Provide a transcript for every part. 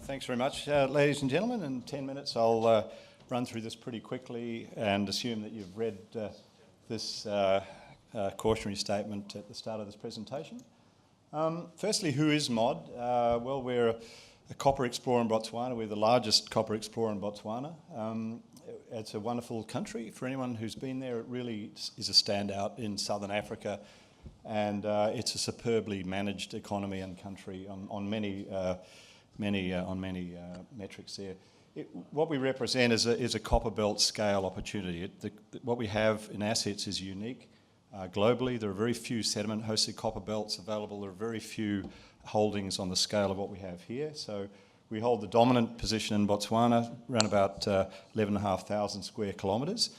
Thanks very much, ladies and gentlemen. In 10 minutes I'll run through this pretty quickly and assume that you've read this cautionary statement at the start of this presentation. Firstly, who is MOD? Well, we're a copper explorer in Botswana. We're the largest copper explorer in Botswana. It's a wonderful country. For anyone who's been there, it really is a standout in Southern Africa, and it's a superbly managed economy and country on many metrics there. What we represent is a copper belt scale opportunity. What we have in assets is unique. Globally, there are very few sediment-hosted copper belts available. There are very few holdings on the scale of what we have here. So we hold the dominant position in Botswana, around about 11,500 square kilometres,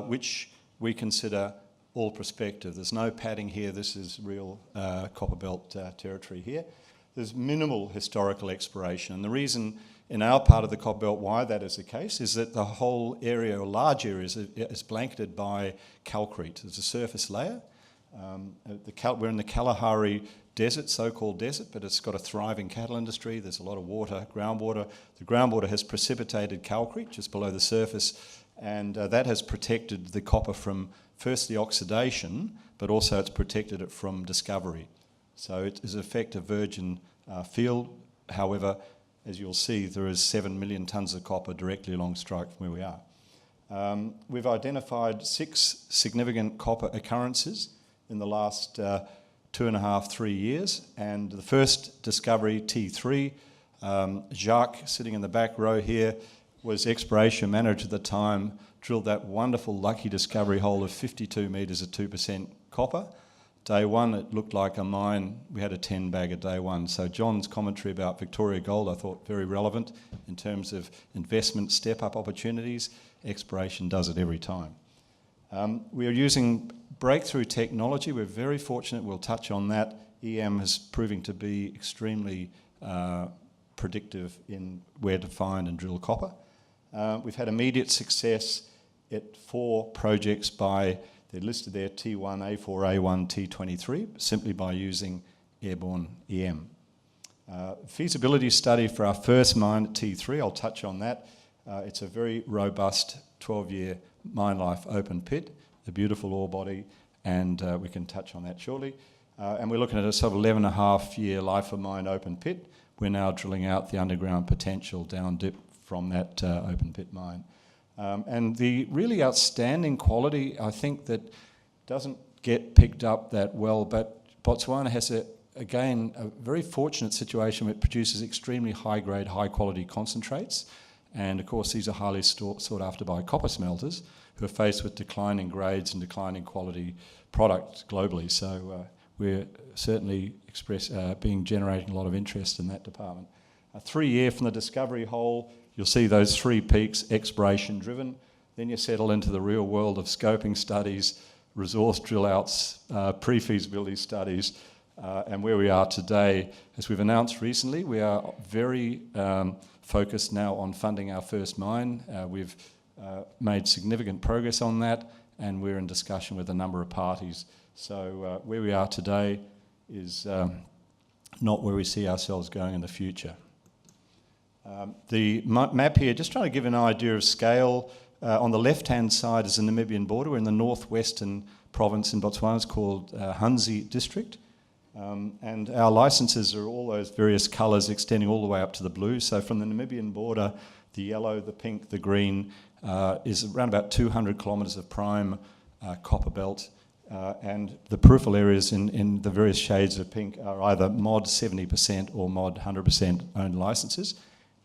which we consider all prospective. There's no padding here. This is real copper belt territory here. There's minimal historical exploration, and the reason in our part of the copper belt why that is the case is that the whole area, or large areas, is blanketed by calcrete. There's a surface layer. We're in the Kalahari Desert, so-called desert, but it's got a thriving cattle industry. There's a lot of water, groundwater. The groundwater has precipitated calcrete just below the surface, and that has protected the copper from firstly oxidation, but also it's protected it from discovery. So it is in effect a virgin field. However, as you'll see, there is 7 million tonnes of copper directly along strike from where we are. We've identified 6 significant copper occurrences in the last 2.5-3 years, and the first discovery, T3, Jacques, sitting in the back row here, was exploration manager at the time, drilled that wonderful lucky discovery hole of 52 metres at 2% copper. Day one, it looked like a mine. We had a 10 bagger day one. So John's commentary about Victoria Gold, I thought very relevant in terms of investment step-up opportunities. Exploration does it every time. We are using breakthrough technology. We're very fortunate. We'll touch on that. EM is proving to be extremely predictive in where to find and drill copper. We've had immediate success at 4 projects they're listed there, T1, A4, A1, T23, simply by using airborne EM. Feasibility study for our first mine at T3, I'll touch on that. It's a very robust 12-year mine life open pit, a beautiful ore body, and we can touch on that shortly. And we're looking at a sort of 11.5-year life of mine open pit. We're now drilling out the underground potential down dip from that open pit mine. And the really outstanding quality, I think, that doesn't get picked up that well, but Botswana has, again, a very fortunate situation where it produces extremely high-grade, high-quality concentrates. And, of course, these are highly sought after by copper smelters who are faced with declining grades and declining quality product globally. So we're certainly generating a lot of interest in that department. 3 years from the discovery hole, you'll see those 3 peaks, exploration driven. Then you settle into the real world of scoping studies, resource drill outs, pre-feasibility studies, and where we are today. As we've announced recently, we are very focused now on funding our first mine. We've made significant progress on that, and we're in discussion with a number of parties. So where we are today is not where we see ourselves going in the future. The map here, just trying to give an idea of scale. On the left-hand side is the Namibian border. We're in the northwestern province in Botswana. It's called Hanzi District. And our licenses are all those various colours extending all the way up to the blue. So from the Namibian border, the yellow, the pink, the green is around about 200 kilometres of prime copper belt. And the peripheral areas in the various shades of pink are either MOD 70% or MOD 100% owned licenses.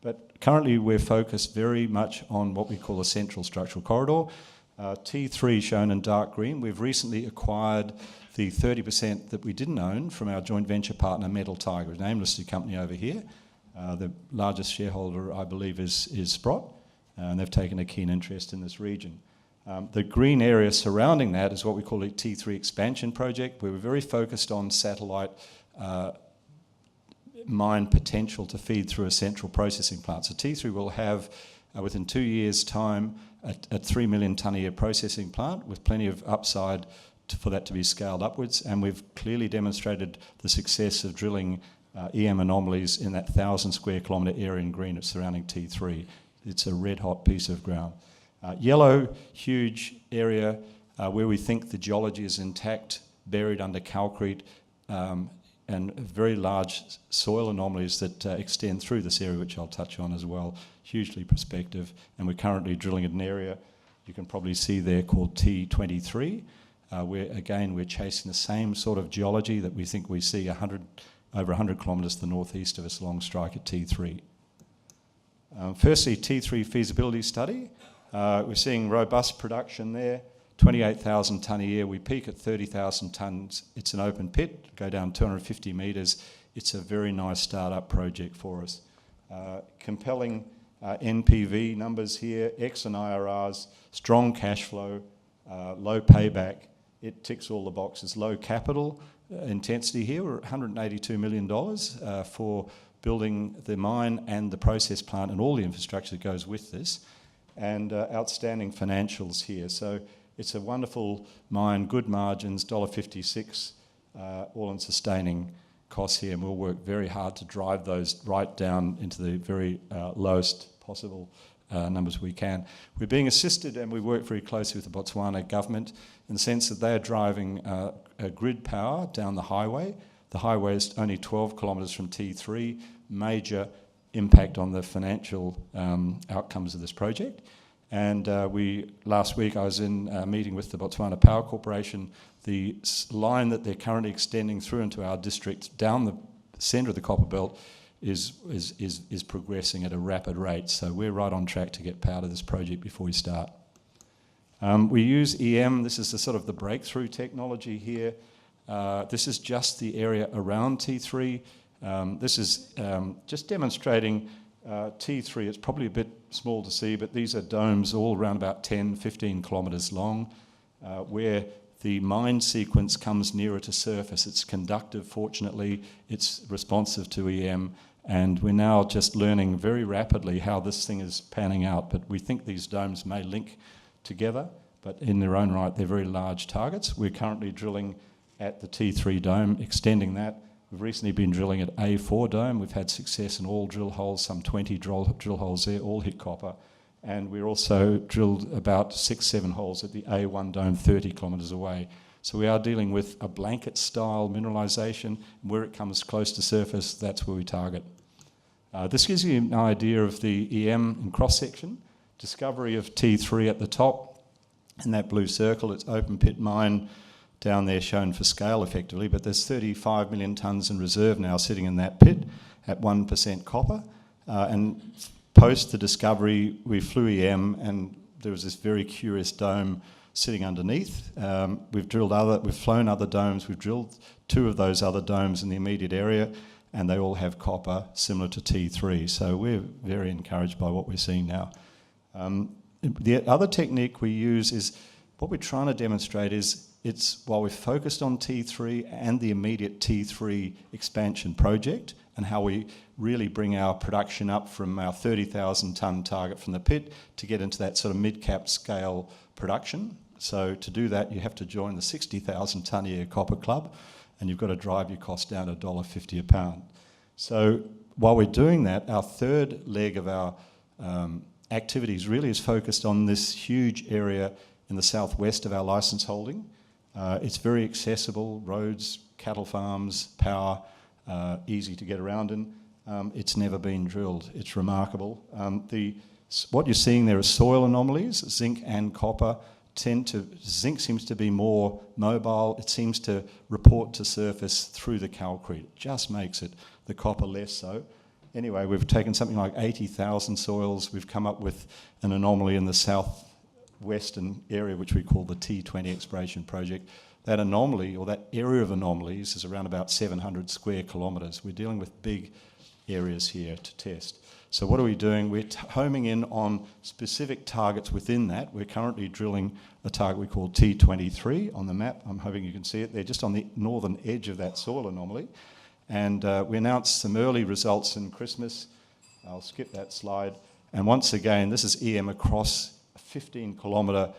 But currently we're focused very much on what we call a central structural corridor. T3 shown in dark green. We've recently acquired the 30% that we didn't own from our joint venture partner Metal Tiger, a name-listed company over here. The largest shareholder, I believe, is Sprott, and they've taken a keen interest in this region. The green area surrounding that is what we call a T3 expansion project, where we're very focused on satellite mine potential to feed through a central processing plant. So T3 will have, within 2 years' time, a 3 million tonne a year processing plant with plenty of upside for that to be scaled upwards. And we've clearly demonstrated the success of drilling EM anomalies in that 1,000 square kilometre area in green surrounding T3. It's a red hot piece of ground. Yellow, huge area where we think the geology is intact, buried under calcrete, and very large soil anomalies that extend through this area, which I'll touch on as well. Hugely prospective, and we're currently drilling an area you can probably see there called T23, where again we're chasing the same sort of geology that we think we see over 100 kilometres to the northeast of us along strike at T3. Firstly, T3 feasibility study. We're seeing robust production there, 28,000 tonne a year. We peak at 30,000 tonnes. It's an open pit, go down 250 metres. It's a very nice start-up project for us. Compelling NPV numbers here, X and IRRs, strong cash flow, low payback. It ticks all the boxes. Low capital intensity here. We're at $182 million for building the mine and the process plant and all the infrastructure that goes with this, and outstanding financials here. So it's a wonderful mine, good margins, $1.56, all in sustaining costs here, and we'll work very hard to drive those right down into the very lowest possible numbers we can. We're being assisted, and we work very closely with the Botswana government in the sense that they are driving a grid power down the highway. The highway is only 12 kilometres from T3, major impact on the financial outcomes of this project. And last week I was in a meeting with the Botswana Power Corporation. The line that they're currently extending through into our district down the centre of the copper belt is progressing at a rapid rate. So we're right on track to get power to this project before we start. We use EM. This is the sort of the breakthrough technology here. This is just the area around T3. This is just demonstrating T3. It's probably a bit small to see, but these are domes all around about 10, 15 kilometres long, where the mine sequence comes nearer to surface. It's conductive, fortunately. It's responsive to EM, and we're now just learning very rapidly how this thing is panning out. But we think these domes may link together, but in their own right, they're very large targets. We're currently drilling at the T3 dome, extending that. We've recently been drilling at A4 dome. We've had success in all drill holes, some 20 drill holes there, all hit copper. And we're also drilled about 6-7 holes at the A1 dome 30 kilometres away. So we are dealing with a blanket style mineralisation. Where it comes close to surface, that's where we target. This gives you an idea of the EM in cross-section. Discovery of T3 at the top, in that blue circle, it's open pit mine down there shown for scale effectively, but there's 35 million tonnes in reserve now sitting in that pit at 1% copper. And post the discovery, we flew EM, and there was this very curious dome sitting underneath. We've flown other domes. We've drilled 2 of those other domes in the immediate area, and they all have copper similar to T3. So we're very encouraged by what we're seeing now. The other technique we use is, what we're trying to demonstrate is, while we're focused on T3 and the immediate T3 expansion project, and how we really bring our production up from our 30,000 tonne target from the pit to get into that sort of mid-cap scale production. So to do that, you have to join the 60,000 tonne a year copper club, and you've got to drive your cost down to $1.50 a pound. So while we're doing that, our third leg of our activities really is focused on this huge area in the southwest of our licence holding. It's very accessible, roads, cattle farms, power, easy to get around in. It's never been drilled. It's remarkable. What you're seeing there are soil anomalies, zinc and copper. Zinc seems to be more mobile. It seems to report to surface through the calcrete. It just makes it, the copper less so. Anyway, we've taken something like 80,000 soils. We've come up with an anomaly in the southwestern area, which we call the T20 exploration project. That anomaly, or that area of anomalies, is around about 700 square kilometres. We're dealing with big areas here to test. So what are we doing? We're homing in on specific targets within that. We're currently drilling a target we call T23 on the map. I'm hoping you can see it. They're just on the northern edge of that soil anomaly. And we announced some early results in Christmas. I'll skip that slide. And once again, this is EM across a 15-kilometre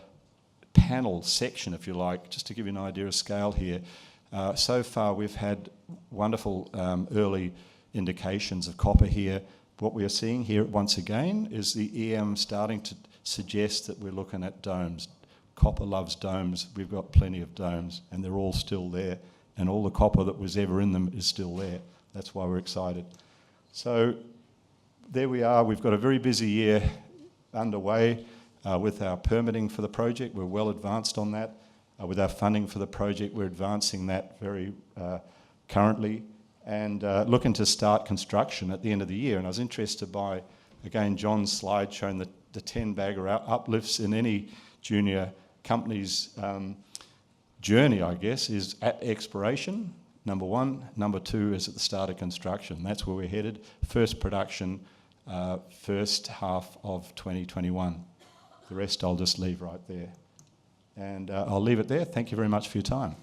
panel section, if you like, just to give you an idea of scale here. So far we've had wonderful early indications of copper here. What we are seeing here once again is the EM starting to suggest that we're looking at domes. Copper loves domes. We've got plenty of domes and they're all still there, and all the copper that was ever in them is still there. That's why we're excited. So there we are. We've got a very busy year underway with our permitting for the project. We're well advanced on that. With our funding for the project, we're advancing that very currently, and looking to start construction at the end of the year. And I was interested by, again, John's slide showing the 10-bagger uplifts in any junior company's journey, I guess, is at exploration, number one. Number two is at the start of construction. That's where we're headed. First production, first half of 2021. The rest I'll just leave right there. And I'll leave it there. Thank you very much for your time.